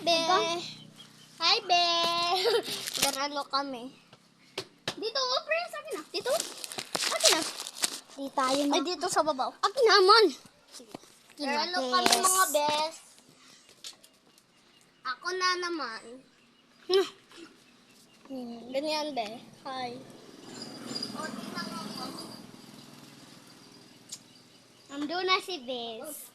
Be. Hi, Be. Garalo kami. Dito, pre, sa akin na. Dito. Akin na. Di tayo Ay, dito sa babaw. Akin naman. Garalo kami, mga bes. Ako na naman. Ganyan, Be. Hi. O, tingnan mo ko. Nandun na si Bes.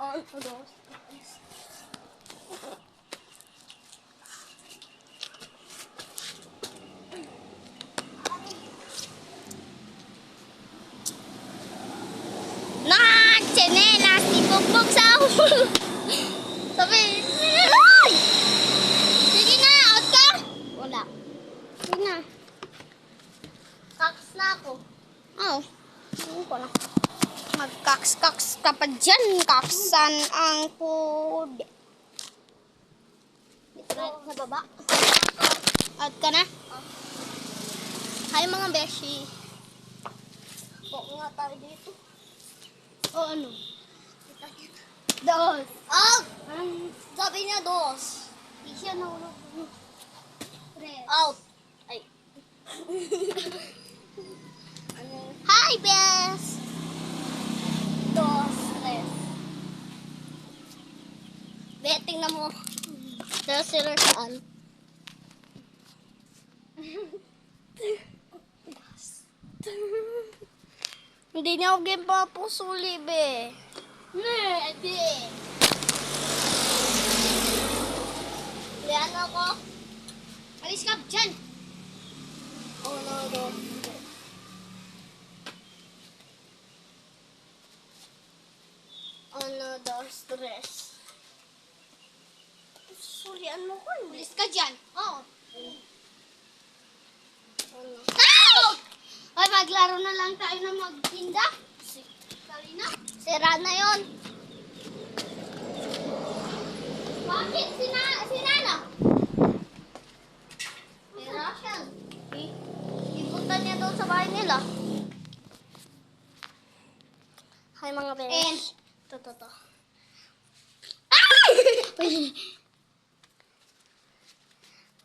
On to those. Tsinelas ni Bugbog sa ulo. Sabi, ay! Sige na, out ka! Wala. Sige na. Kaks na ako. Oh, hindi ko na. Magkaks-kaks ka pa dyan. Kaksan ang pude. Dito na sa baba. Out ka na? Hi mga beshi. Oo nga tayo dito. O ano? Dos. Out! Sabi niya dos. Di siya nahulog. Out. Ay. Hi, Bes! Dos, tres. Betting na mo. Tercero saan? Hindi niya ako game pa pusuli, be. Hindi. Lian ako. Alis ka dyan. Oh, no. Ano, dos, tres. Sulian mo ko, hindi. Alis ka dyan. Oo. Ano? Out! Ay, maglaro na lang tayo na magtinda. Sorry na. Sira na yon. Bakit? Sinana? Sira siya. Ipunta niya doon sa bahay nila. Hi, mga besh. And? To.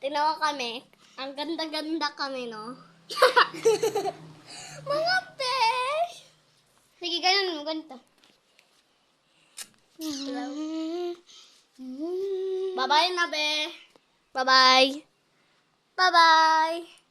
Tinawa kami. Ang ganda-ganda kami, no? Mga besh! Sige, ganun mo. Ganito. Bye-bye na, be. Bye-bye. Bye-bye.